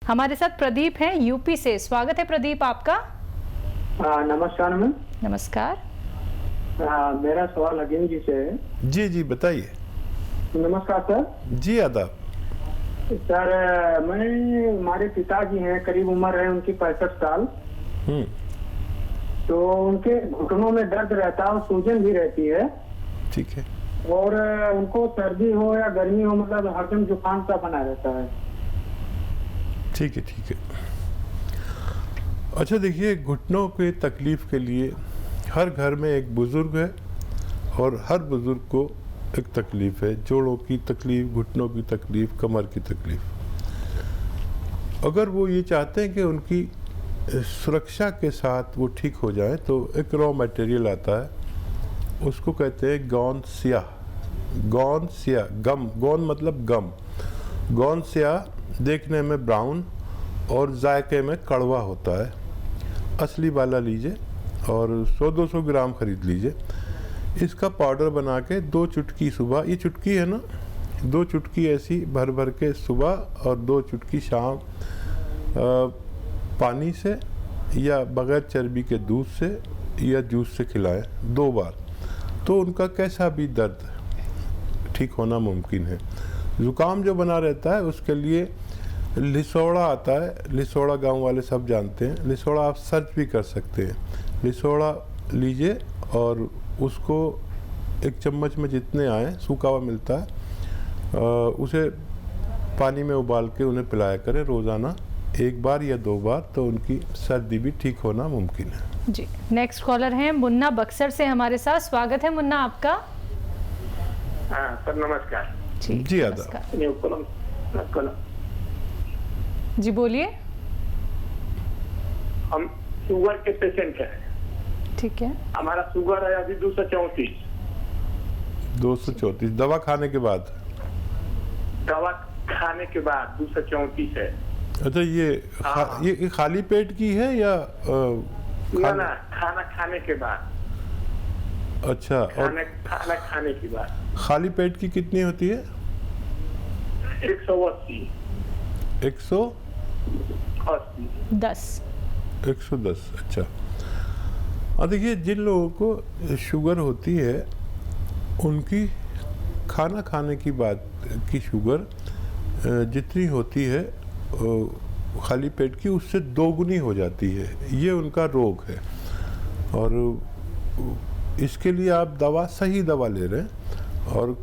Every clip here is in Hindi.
हमारे साथ प्रदीप हैं यूपी से। स्वागत है प्रदीप आपका। नमस्कार मैम। नमस्कार। मेरा सवाल हकीम जी से है। जी जी बताइए। नमस्कार सर। जी आदाब। सर हमारे पिताजी हैं, करीब उम्र है उनकी 65 साल। तो उनके घुटनों में दर्द रहता है और सूजन भी रहती है। ठीक है। और उनको सर्दी हो या गर्मी हो, मतलब हरदम जुकाम सा बना रहता है। ठीक है ठीक है। अच्छा देखिए, घुटनों के तकलीफ के लिए हर घर में एक बुज़ुर्ग है और हर बुज़ुर्ग को एक तकलीफ़ है। जोड़ों की तकलीफ़, घुटनों की तकलीफ़, कमर की तकलीफ़। अगर वो ये चाहते हैं कि उनकी सुरक्षा के साथ वो ठीक हो जाए तो एक रॉ मटेरियल आता है, उसको कहते हैं गोंद स्याह। गोंद स्याह, गम, गोंद मतलब गम। गोंद स्याह देखने में ब्राउन और जायके में कड़वा होता है। असली वाला लीजिए और 100-200 ग्राम खरीद लीजिए। इसका पाउडर बना के 2 चुटकी सुबह, ये चुटकी है ना, 2 चुटकी ऐसी भर भर के सुबह और 2 चुटकी शाम पानी से या बग़ैर चर्बी के दूध से या जूस से खिलाएं 2 बार, तो उनका कैसा भी दर्द ठीक होना मुमकिन है। ज़ुकाम जो बना रहता है उसके लिए लिसोड़ा आता है। लिसोड़ा गांव वाले सब जानते हैं। लिसोड़ा आप सर्च भी कर सकते हैं। लिसोड़ा लीजिए और उसको 1 चम्मच में जितने आए, सूखा हुआ मिलता है, उसे पानी में उबाल के उन्हें पिलाया करें रोज़ाना 1 बार या 2 बार, तो उनकी सर्दी भी ठीक होना मुमकिन है। जी। नेक्स्ट कॉलर हैं मुन्ना बक्सर से हमारे साथ। स्वागत है मुन्ना आपका। हाँ सर नमस्कार। जी आदाब। जी बोलिए। हम शुगर के पेशेंट हैं। ठीक है। हमारा शुगर है अभी 234। 234 दवा खाने के बाद? दवा खाने के बाद 234 है। अच्छा, ये खाली पेट की है या ना खाना खाने के बाद? अच्छा। और खाना खाने के बाद खाली पेट की कितनी होती है? 180। 110। अच्छा। और देखिए, जिन लोगों को शुगर होती है उनकी खाना खाने की बाद की शुगर जितनी होती है खाली पेट की, उससे 2 गुनी हो जाती है। ये उनका रोग है और इसके लिए आप सही दवा ले रहे हैं। और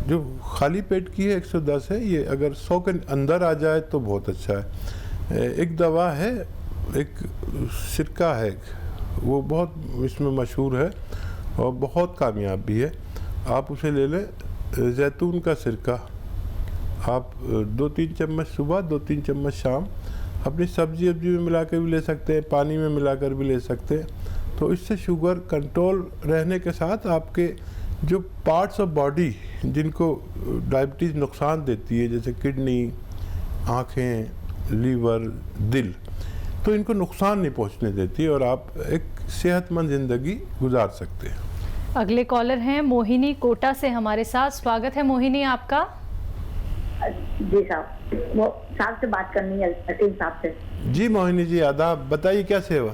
जो खाली पेट की है 110 है, ये अगर 100 के अंदर आ जाए तो बहुत अच्छा है। एक दवा है, एक सिरका है, वो बहुत इसमें मशहूर है और बहुत कामयाब भी है। आप उसे ले लें, जैतून का सिरका। आप 2-3 चम्मच सुबह, 2-3 चम्मच शाम अपनी सब्जी में मिला कर भी ले सकते हैं, पानी में मिलाकर भी ले सकते हैं। तो इससे शुगर कंट्रोल रहने के साथ आपके जो पार्ट्स ऑफ बॉडी जिनको डायबिटीज़ नुकसान देती है, जैसे किडनी, आँखें, लीवर, दिल, तो इनको नुकसान नहीं पहुंचने देती और आप एक सेहतमंद ज़िंदगी गुजार सकते हैं। अगले कॉलर हैं मोहिनी कोटा से हमारे साथ। स्वागत है मोहिनी आपका। जी साहब, वो साहब से बात करनी है, हकीम साहब से। जी मोहिनी जी आदाब, बताइए क्या सेवा?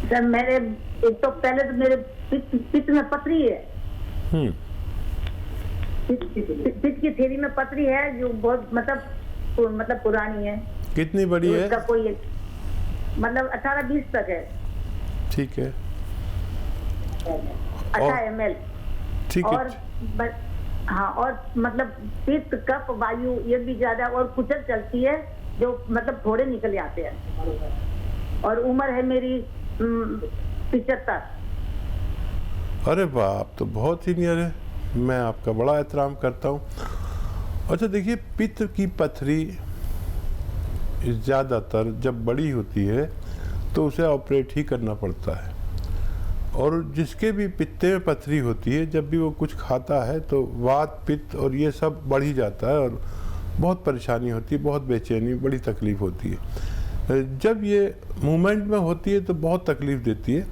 सर मेरे एक तो पहले तो मेरे पित्त में पथरी है। पित्त की थैली में पथरी है जो बहुत मतलब पुरानी है। कितनी बड़ी है? उसका कोई मतलब 18-20 तक है। ठीक है। 18 ml। ठीक है। हाँ, और मतलब पित्त, कफ, वायु ये भी ज्यादा और कुचल चलती है, जो मतलब थोड़े निकल आते हैं। और उम्र है मेरी 75। अरे वाह, आप तो बहुत सीनियर है। मैं आपका बड़ा एहतराम करता हूँ। अच्छा देखिए, पित्त की पथरी ज़्यादातर जब बड़ी होती है तो उसे ऑपरेट ही करना पड़ता है। और जिसके भी पित्ते में पथरी होती है, जब भी वो कुछ खाता है तो वात, पित्त और ये सब बढ़ ही जाता है और बहुत परेशानी होती है, बहुत बेचैनी, बड़ी तकलीफ़ होती है। जब ये मूवमेंट में होती है तो बहुत तकलीफ़ देती है।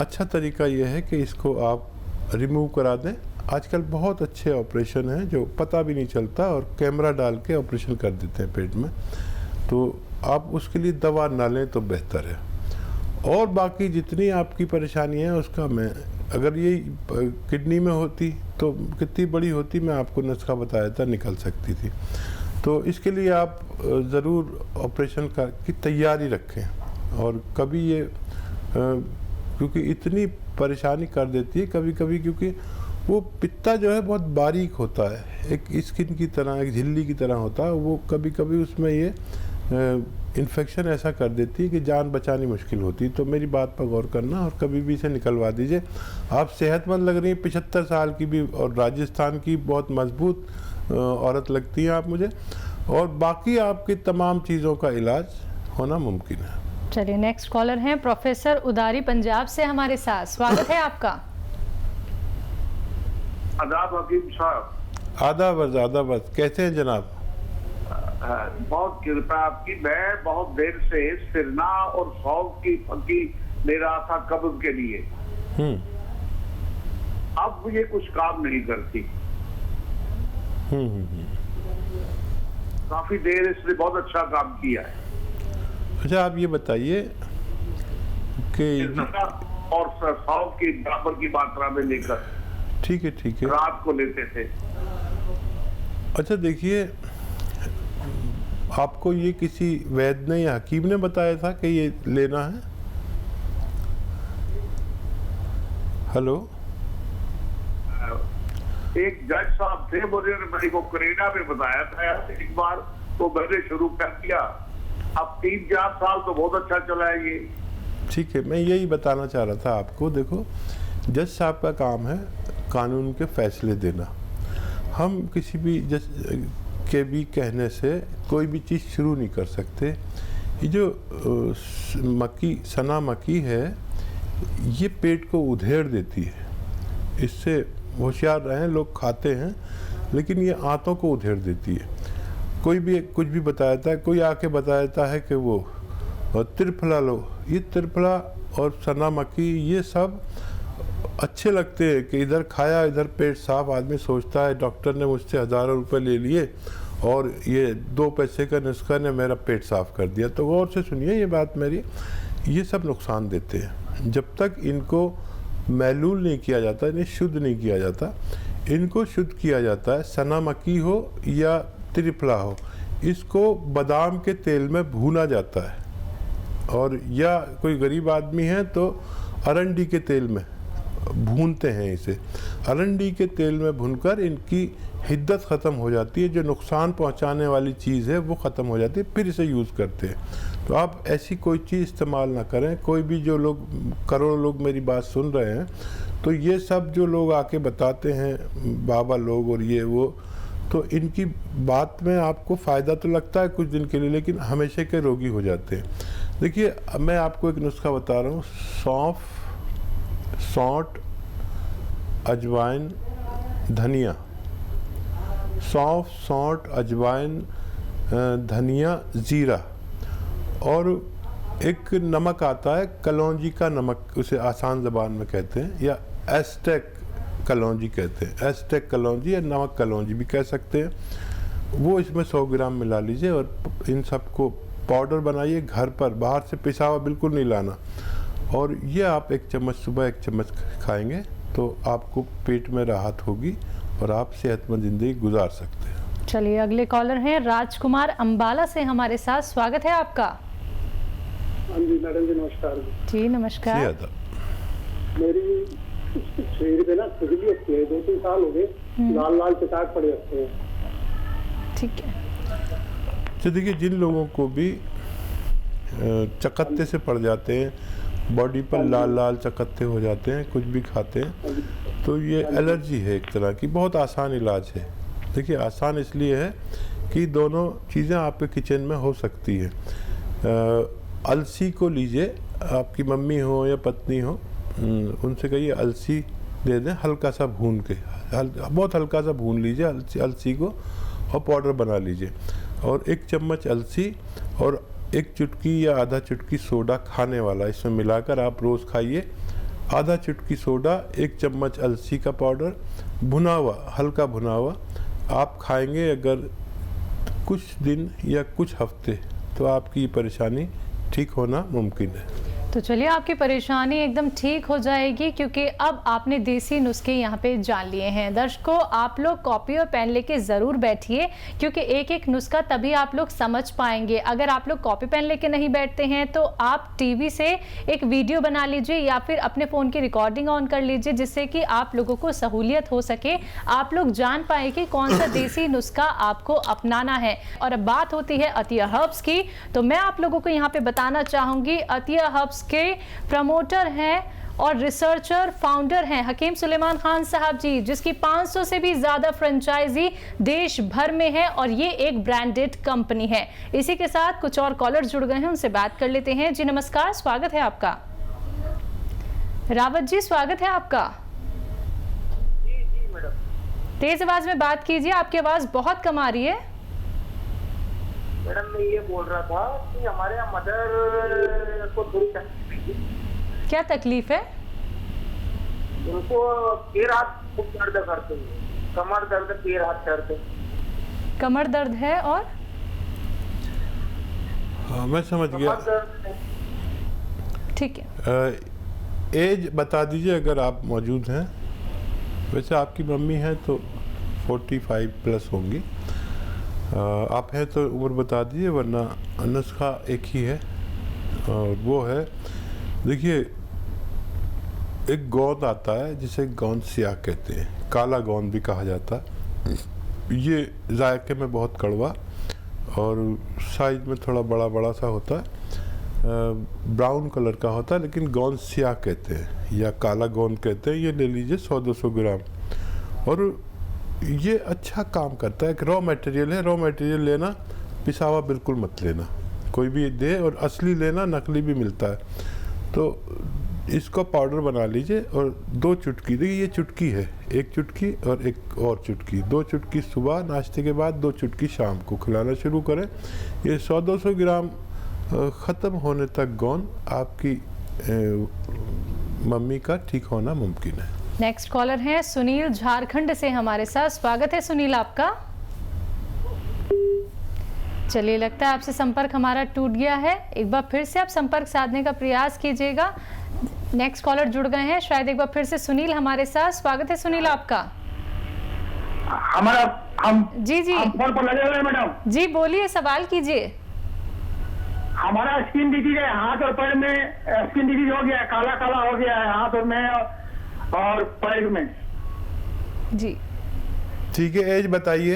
अच्छा तरीका यह है कि इसको आप रिमूव करा दें। आजकल बहुत अच्छे ऑपरेशन हैं जो पता भी नहीं चलता और कैमरा डाल के ऑपरेशन कर देते हैं पेट में। तो आप उसके लिए दवा ना लें तो बेहतर है। और बाकी जितनी आपकी परेशानी है उसका मैं, अगर ये किडनी में होती तो कितनी बड़ी होती, मैं आपको नुस्खा बताया था, निकल सकती थी। तो इसके लिए आप ज़रूर ऑपरेशन की तैयारी रखें। और कभी ये क्योंकि इतनी परेशानी कर देती है कभी कभी, क्योंकि वो पित्ता जो है बहुत बारीक होता है, एक स्किन की तरह, एक झिल्ली की तरह होता है, वो कभी कभी उसमें ये इन्फेक्शन ऐसा कर देती है कि जान बचानी मुश्किल होती है। तो मेरी बात पर गौर करना और कभी भी इसे निकलवा दीजिए। आप सेहतमंद लग रही हैं, 75 साल की भी, और राजस्थान की बहुत मजबूत औरत लगती हैं आप मुझे, और बाकी आपकी तमाम चीज़ों का इलाज होना मुमकिन है। चलिए, नेक्स्ट कॉलर हैं प्रोफेसर उदारी पंजाब से हमारे साथ, स्वागत है आपका। आदाब हकीम साहब। आदाब, कैसे हैं जनाब? बहुत कृपा आपकी। मैं बहुत देर से सिरना और सौंफ की फकी ले रहा था कब्ज के लिए। अब ये कुछ काम नहीं करती। काफी देर इसने बहुत अच्छा काम किया है। अच्छा, आप ये बताइए कि सिरना और सौंफ की बराबर की मात्रा में लेकर, ठीक है, रात को लेते थे। अच्छा देखिए, आपको ये किसी वैद्य ने या हकीम ने बताया था कि ये लेना है? हेलो, एक जज साहब थे, मुझे मेरे को करीना में बताया था एक बार, तो मैंने शुरू कर दिया। अब 3-4 साल तो बहुत अच्छा चला है ये। ठीक है, मैं यही बताना चाह रहा था आपको। देखो, जज साहब का काम है कानून के फैसले देना। हम किसी भी जज के भी कहने से कोई भी चीज़ शुरू नहीं कर सकते। ये जो सना मक्की है, ये पेट को उधेड़ देती है। इससे होशियार रहें, लोग खाते हैं लेकिन ये आंतों को उधेड़ देती है। कोई भी कुछ भी बताता है, कोई आके बताता है कि वो त्रिफला लो। ये त्रिफला और सना मक्की ये सब अच्छे लगते हैं कि इधर खाया इधर पेट साफ। आदमी सोचता है डॉक्टर ने मुझसे हज़ारों रुपए ले लिए और ये 2 पैसे का नुस्खा ने मेरा पेट साफ कर दिया। तो गौर से सुनिए ये बात मेरी, ये सब नुकसान देते हैं। जब तक इनको महलूल नहीं किया जाता, इन्हें शुद्ध नहीं किया जाता, इनको शुद्ध किया जाता है। सना मक्की हो या त्रिफला हो, इसको बादाम के तेल में भूना जाता है, और या कोई गरीब आदमी है तो अरंडी के तेल में भूनते हैं इसे। अरंडी के तेल में भूनकर इनकी हिद्दत ख़त्म हो जाती है, जो नुकसान पहुंचाने वाली चीज़ है वो ख़त्म हो जाती है, फिर इसे यूज़ करते हैं। तो आप ऐसी कोई चीज़ इस्तेमाल ना करें। कोई भी जो लोग, करोड़ों लोग मेरी बात सुन रहे हैं, तो ये सब जो लोग आके बताते हैं बाबा लोग और ये वो, तो इनकी बात में आपको फ़ायदा तो लगता है कुछ दिन के लिए, लेकिन हमेशा के रोगी हो जाते हैं। देखिए, मैं आपको एक नुस्खा बता रहा हूँ। सौंफ, सौंठ, अजवाइन, धनिया। सौंफ, सौंठ, अजवाइन, धनिया, ज़ीरा, और एक नमक आता है कलौंजी का नमक, उसे आसान ज़बान में कहते हैं, या एस्टेक कलौंजी कहते हैं। एस्टेक कलौंजी या नमक कलौंजी भी कह सकते हैं। वो इसमें 100 ग्राम मिला लीजिए और इन सबको पाउडर बनाइए घर पर, बाहर से पिसा हुआ बिल्कुल नहीं लाना। और ये आप 1 चम्मच सुबह 1 चम्मच खाएंगे तो आपको पेट में राहत होगी और आप सेहतमंद ज़िंदगी गुजार सकते हैं। चलिए, अगले कॉलर हैं राजकुमार अंबाला से हमारे साथ, स्वागत है आपका। हाँ जी मैडम जी, नमस्कार जी नमस्कार। मेरी शरीर पे ना खुजली होती है, 2-3 साल हो गए, लाल लाल चटाक पड़े रहते हैं। ठीक है। तो देखिए, जिन लोगों को भी चकत्ते से पड़ जाते हैं, बॉडी पर लाल लाल चकत्ते हो जाते हैं, कुछ भी खाते हैं, तो ये एलर्जी है एक तरह की। बहुत आसान इलाज है। देखिए, आसान इसलिए है कि दोनों चीज़ें आपके किचन में हो सकती है। अलसी को लीजिए, आपकी मम्मी हो या पत्नी हो, उनसे कहिए अलसी दे दें, हल्का सा भून के, बहुत हल्का सा भून लीजिए अलसी को और पाउडर बना लीजिए। और 1 चम्मच अलसी और 1 चुटकी या आधा चुटकी सोडा खाने वाला इसमें मिलाकर आप रोज़ खाइए। आधा चुटकी सोडा, 1 चम्मच अलसी का पाउडर, भुना हुआ, हल्का भुना हुआ आप खाएंगे। अगर कुछ दिन या कुछ हफ्ते तो आपकी परेशानी ठीक होना मुमकिन है। तो चलिए आपकी परेशानी एकदम ठीक हो जाएगी, क्योंकि अब आपने देसी नुस्खे यहाँ पे जान लिए हैं। दर्शकों, आप लोग कॉपी और पेन लेके ज़रूर बैठिए, क्योंकि एक एक नुस्खा तभी आप लोग समझ पाएंगे। अगर आप लोग कॉपी पेन लेके नहीं बैठते हैं तो आप टीवी से एक वीडियो बना लीजिए या फिर अपने फ़ोन की रिकॉर्डिंग ऑन कर लीजिए, जिससे कि आप लोगों को सहूलियत हो सके, आप लोग जान पाए कि कौन सा देसी नुस्खा आपको अपनाना है। और अब बात होती है अतिया हर्ब्स की, तो मैं आप लोगों को यहाँ पे बताना चाहूँगी, अतिया हर्ब्स के प्रमोटर हैं और रिसर्चर फाउंडर हैं हकीम सुलेमान खान साहब जी, जिसकी 500 से भी ज्यादा फ्रेंचाइजी देश भर में है और ये एक ब्रांडेड कंपनी है। इसी के साथ कुछ और कॉलर जुड़ गए हैं, उनसे बात कर लेते हैं। जी नमस्कार, स्वागत है आपका। रावत जी, स्वागत है आपका। जी मैडम। तेज आवाज में बात कीजिए, आपकी आवाज बहुत कम आ रही है। मैडम मैं ये बोल रहा था कि हमारे यहाँ मदर को थोड़ी तकलीफ है। क्या तकलीफ है? उनको पैर हाथ खूब दर्द करते हैं, कमर दर्द, पैर हाथ दर्द। कमर दर्द है और हाँ, मैं समझ गया। कमर दर्द है। ठीक है। एज बता दीजिए अगर आप मौजूद हैं। वैसे आपकी मम्मी हैं तो 45 प्लस होंगी। आप हैं तो उम्र बता दीजिए, वरना नुस्खा एक ही है और वो है, देखिए एक गोंद आता है जिसे गोंद सियाह कहते हैं, काला गोंद भी कहा जाता है। ये जायके में बहुत कड़वा और साइज में थोड़ा बड़ा बड़ा सा होता है, ब्राउन कलर का होता है, लेकिन गोंद सियाह कहते हैं या काला गोंद कहते हैं। ये ले लीजिए 100-200 ग्राम। और ये अच्छा काम करता है। एक रॉ मटेरियल है, रॉ मटेरियल लेना, पिसावा बिल्कुल मत लेना, कोई भी दे, और असली लेना, नकली भी मिलता है। तो इसको पाउडर बना लीजिए और 2 चुटकी, देखिए ये चुटकी है, 1 चुटकी और एक और चुटकी, 2 चुटकी सुबह नाश्ते के बाद, 2 चुटकी शाम को खिलाना शुरू करें। ये 100-200 ग्राम ख़त्म होने तक गोंद आपकी मम्मी का ठीक होना मुमकिन है। नेक्स्ट कॉलर हैं सुनील, झारखंड से हमारे साथ। स्वागत है सुनील आपका। चलिए, लगता है आपसे संपर्क हमारा टूट गया है। एक बार फिर से आप संपर्क साधने का प्रयास कीजिएगा। नेक्स्ट कॉलर जुड़ गए हैं, शायद एक बार फिर से सुनील हमारे साथ। स्वागत है सुनील आपका। हमारा हम जी जी हम फोन पर लगे हुए हैं मैडम। जी बोलिए, सवाल कीजिए। हमारा स्किन डिजीज है, हाथ और पैर में स्किन डिजीज हो गया है, काला काला हो गया है हाथ और में और पैर में। जी ठीक है, एज बताइए।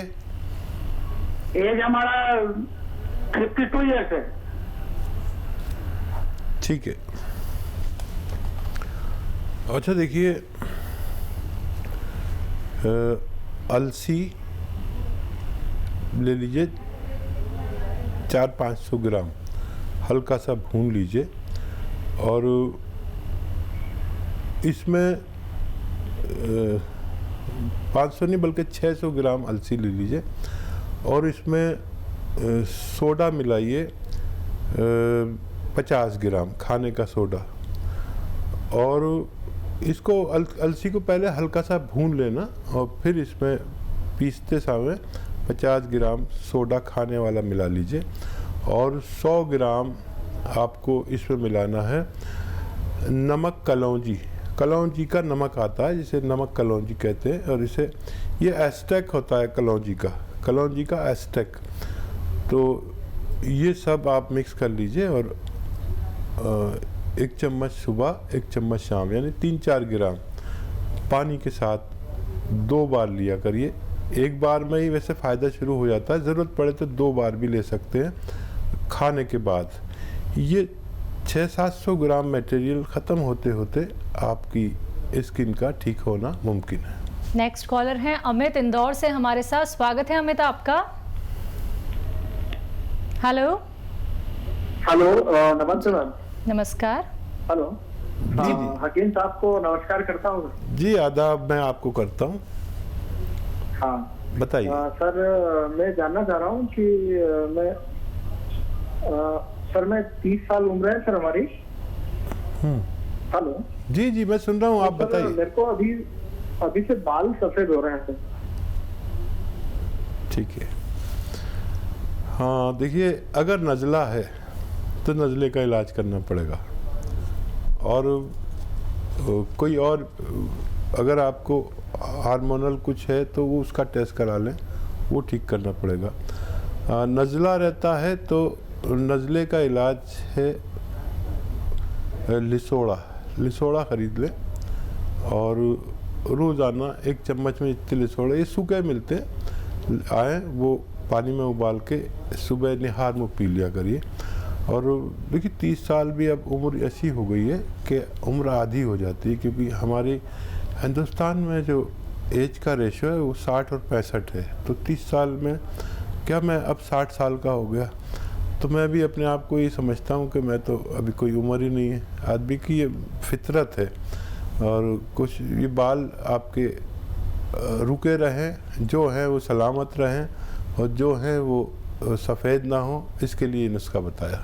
एज हमारा 52 ईयर्स है। ठीक है। अच्छा देखिए, अलसी ले लीजिए 400-500 ग्राम, हल्का सा भून लीजिए और इसमें 500 नहीं बल्कि 600 ग्राम अलसी ले लीजिए और इसमें सोडा मिलाइए 50 ग्राम खाने का सोडा। और इसको अलसी को पहले हल्का सा भून लेना और फिर इसमें पीसते समय 50 ग्राम सोडा खाने वाला मिला लीजिए और 100 ग्राम आपको इसमें मिलाना है नमक कलौंजी। कलौंजी का नमक आता है जिसे नमक कलौंजी कहते हैं और इसे ये एस्टेक होता है कलौंजी का एस्टेक। तो ये सब आप मिक्स कर लीजिए और 1 चम्मच सुबह 1 चम्मच शाम, यानी 3-4 ग्राम पानी के साथ 2 बार लिया करिए। एक बार में ही वैसे फ़ायदा शुरू हो जाता है, ज़रूरत पड़े तो 2 बार भी ले सकते हैं खाने के बाद। ये 600-700 ग्राम मटेरियल ख़त्म होते होते आपकी स्किन का ठीक होना मुमकिन है। नेक्स्ट कॉलर हैं अमित, इंदौर से हमारे साथ। स्वागत है अमित आपका। हेलो हेलो, नमस्ते मैम। नमस्कार। हेलो जी। हकीम साहब को नमस्कार करता हूँ। जी आदाब, मैं आपको करता हूँ। हाँ बताइए। सर, मैं जानना चाह रहा हूँ कि मैं 30 साल उम्र है सर हमारी। हेलो। जी जी मैं सुन रहा हूँ, आप बताइए। मेरे को अभी से बाल सफेद हो रहे हैं सर। ठीक है। हाँ देखिए, अगर नज़ला है तो नज़ले का इलाज करना पड़ेगा, और कोई और अगर आपको हार्मोनल कुछ है तो वो उसका टेस्ट करा लें, वो ठीक करना पड़ेगा। नज़ला रहता है तो नज़ले का इलाज है लिसोड़ा ख़रीद लें, और रोज़ाना 1 चम्मच में जितने लिसोड़े, ये सूखे मिलते आए, वो पानी में उबाल के सुबह निहार में पी लिया करिए। और देखिए 30 साल भी अब उम्र ऐसी हो गई है कि उम्र आधी हो जाती है, क्योंकि हमारे हिंदुस्तान में जो एज का रेशो है वो 60 और 65 है। तो 30 साल में क्या मैं अब 60 साल का हो गया, तो मैं भी अपने आप को ये समझता हूँ कि मैं तो अभी कोई उम्र ही नहीं है। आदमी की ये फितरत है, और कुछ ये बाल आपके रुके रहें, जो हैं वो सलामत रहें, और जो हैं वो सफ़ेद ना हो, इसके लिए नुस्खा बताया।